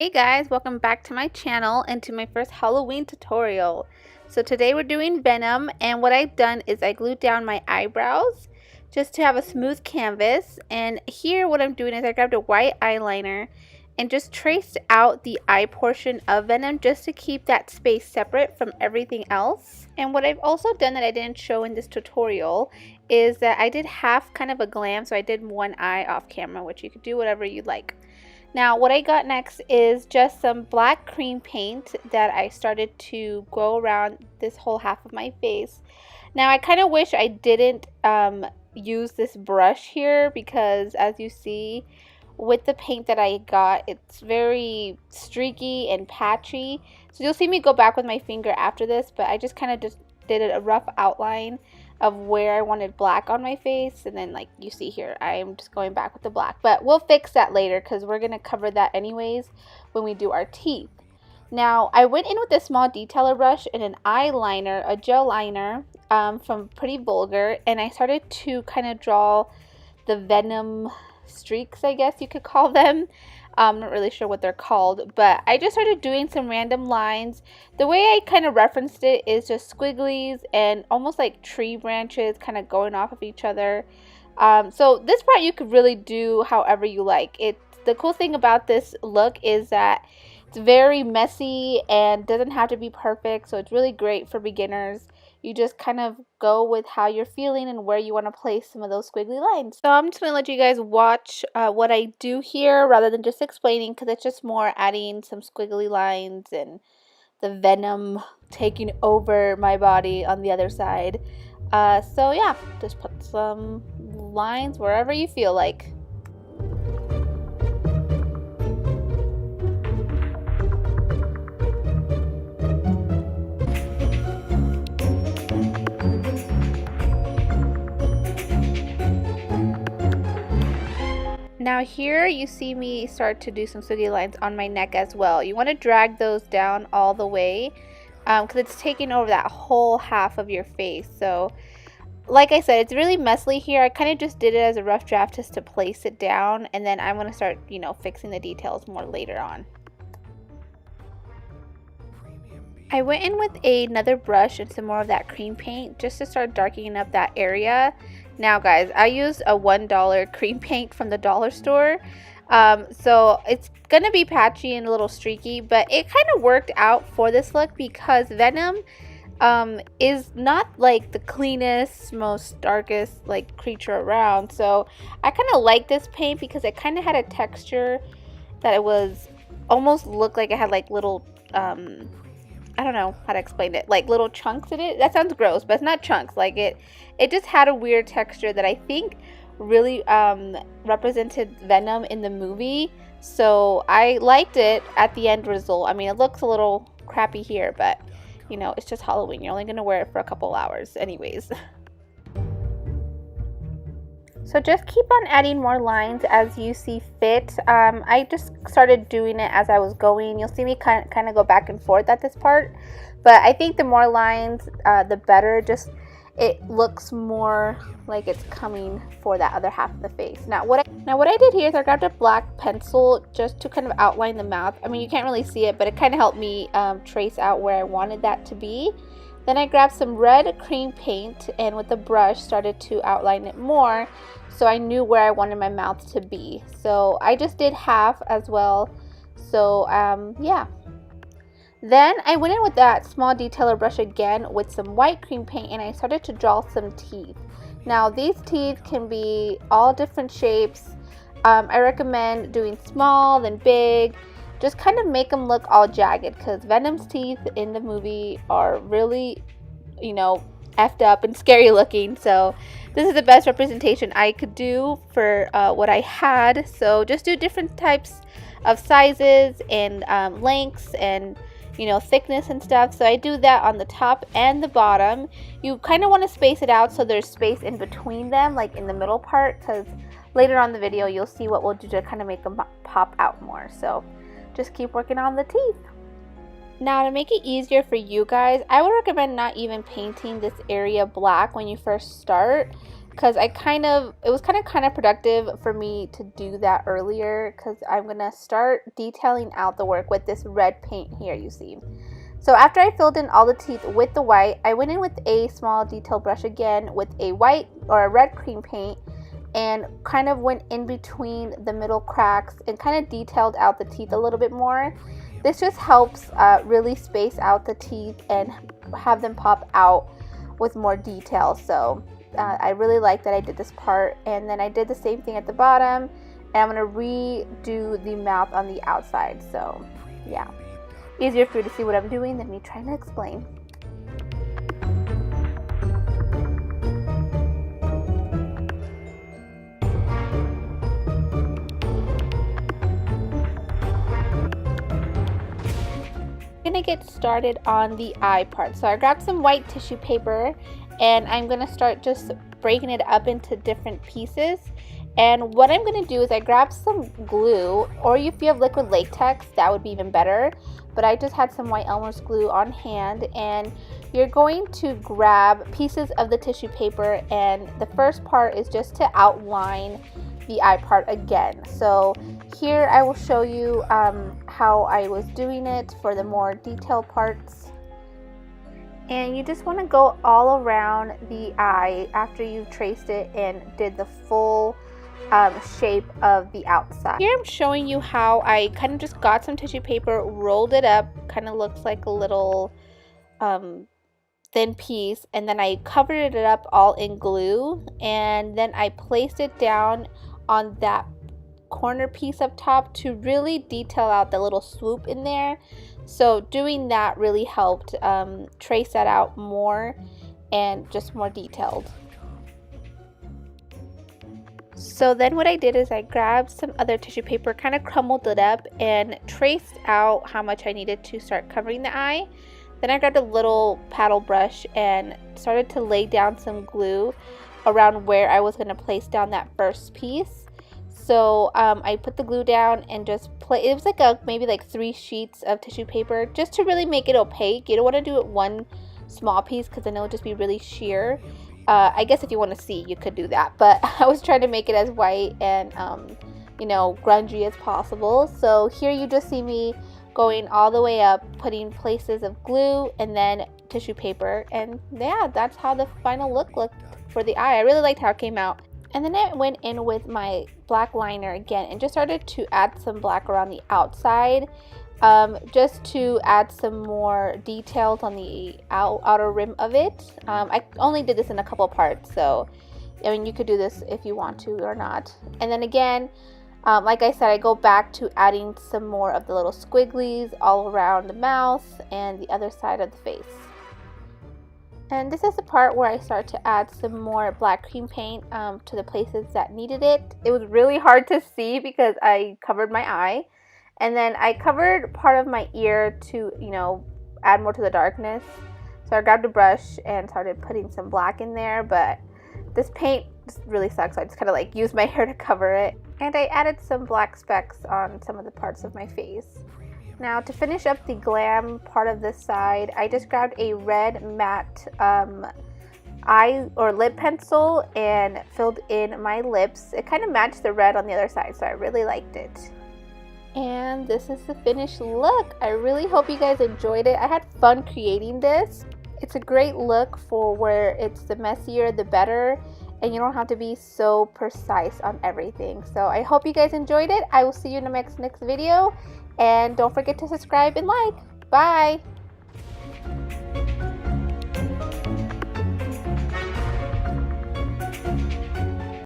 Hey guys, welcome back to my channel and to my first Halloween tutorial. So today we're doing Venom, and what I've done is I glued down my eyebrows just to have a smooth canvas. And here what I'm doing is I grabbed a white eyeliner and just traced out the eye portion of Venom just to keep that space separate from everything else. And what I've also done that I didn't show in this tutorial is that I did half kind of a glam, so I did one eye off camera, which you could do whatever you like. Now what I got next is just some black cream paint that I started to go around this whole half of my face. Now I kind of wish I didn't use this brush here, because as you see with the paint that I got, it's very streaky and patchy. So you'll see me go back with my finger after this, but I just kind of just did a rough outline of where I wanted black on my face, and then like you see here, I'm just going back with the black, but we'll fix that later because we're gonna cover that anyways when we do our teeth. Now I went in with a small detailer brush and an eyeliner, a gel liner from Pretty Vulgar, and I started to kind of draw the Venom streaks, I guess you could call them. I'm not really sure what they're called, but I just started doing some random lines. The way I kind of referenced it is just squigglies and almost like tree branches kind of going off of each other. So this part you could really do however you like. The cool thing about this look is that it's very messy and doesn't have to be perfect, so it's really great for beginners. You just kind of go with how you're feeling and where you want to place some of those squiggly lines. So I'm just going to let you guys watch what I do here rather than just explaining, because it's just more adding some squiggly lines and the Venom taking over my body on the other side. So yeah, just put some lines wherever you feel like. Now here you see me start to do some squiggly lines on my neck as well. You want to drag those down all the way because it's taking over that whole half of your face. So like I said, it's really messy here. I kind of just did it as a rough draft just to place it down, and then I'm going to start, fixing the details more later on. I went in with another brush and some more of that cream paint just to start darkening up that area. Now guys, I used a $1 cream paint from the dollar store. So it's gonna be patchy and a little streaky, but it kind of worked out for this look because Venom is not like the cleanest, most darkest like creature around. So I kind of like this paint because it kind of had a texture that it was almost looked like it had like little I don't know how to explain it, like little chunks in it. That sounds gross, but it's not chunks. Like it just had a weird texture that I think really represented Venom in the movie. So I liked it at the end result. I mean, it looks a little crappy here, but it's just Halloween. You're only gonna wear it for a couple hours anyways. So just keep on adding more lines as you see fit. I just started doing it as I was going. You'll see me kind of go back and forth at this part. But I think the more lines, the better. Just it looks more like it's coming for that other half of the face. Now what I did here is I grabbed a black pencil just to kind of outline the mouth. I mean, you can't really see it, but it kind of helped me trace out where I wanted that to be. Then I grabbed some red cream paint and with a brush started to outline it more, so I knew where I wanted my mouth to be. So I just did half as well. So yeah. Then I went in with that small detailer brush again with some white cream paint, and I started to draw some teeth. Now these teeth can be all different shapes. I recommend doing small then big. Just kind of make them look all jagged, because Venom's teeth in the movie are really, effed up and scary looking. So this is the best representation I could do for what I had. So just do different types of sizes and lengths and thickness and stuff. So I do that on the top and the bottom. You kind of want to space it out so there's space in between them, like in the middle part, because later on in the video you'll see what we'll do to kind of make them pop out more. So just keep working on the teeth. Now to make it easier for you guys, I would recommend not even painting this area black when you first start. because it was kind of counterproductive for me to do that earlier, because I'm gonna start detailing out the work with this red paint here you see. So after I filled in all the teeth with the white, I went in with a small detail brush again with a white or a red cream paint and kind of went in between the middle cracks and kind of detailed out the teeth a little bit more. This just helps really space out the teeth and have them pop out with more detail. So I really like that I did this part, and then I did the same thing at the bottom, and I'm going to redo the mouth on the outside. So yeah, easier for you to see what I'm doing than me trying to explain. I'm going to get started on the eye part. So I grabbed some white tissue paper, and I'm going to start just breaking it up into different pieces. And what I'm going to do is I grabbed some glue, or if you have liquid latex, that would be even better. But I just had some white Elmer's glue on hand, and you're going to grab pieces of the tissue paper, and the first part is just to outline the eye part again. So here I will show you how I was doing it for the more detailed parts. And you just want to go all around the eye after you've traced it and did the full shape of the outside. Here I'm showing you how I kind of just got some tissue paper, rolled it up, kind of looks like a little thin piece, and then I covered it up all in glue, and then I placed it down on that corner piece up top to really detail out the little swoop in there. So doing that really helped trace that out more and just more detailed. So then what I did is I grabbed some other tissue paper, kind of crumbled it up, and traced out how much I needed to start covering the eye. Then I grabbed a little paddle brush and started to lay down some glue around where I was going to place down that first piece. So I put the glue down and just it was like maybe like 3 sheets of tissue paper, just to really make it opaque. You don't want to do it one small piece because then it'll just be really sheer. I guess if you want to see, you could do that, but I was trying to make it as white and you know, grungy as possible. So here you just see me going all the way up, putting places of glue and then tissue paper, and yeah, that's how the final look looked for the eye. I really liked how it came out. And then I went in with my black liner again and just started to add some black around the outside, just to add some more details on the outer rim of it. I only did this in a couple parts, so I mean, you could do this if you want to or not. And then again, like I said, I go back to adding some more of the little squigglies all around the mouth and the other side of the face. And this is the part where I start to add some more black cream paint to the places that needed it. It was really hard to see because I covered my eye. And then I covered part of my ear to, you know, add more to the darkness. So I grabbed a brush and started putting some black in there, but this paint just really sucks, so I just kind of like used my hair to cover it. And I added some black specks on some of the parts of my face. Now to finish up the glam part of this side, I just grabbed a red matte eye or lip pencil and filled in my lips. It kind of matched the red on the other side, so I really liked it. And this is the finished look. I really hope you guys enjoyed it. I had fun creating this. It's a great look for where it's the messier the better, and you don't have to be so precise on everything. So I hope you guys enjoyed it. I will see you in the next video, and don't forget to subscribe and like. Bye!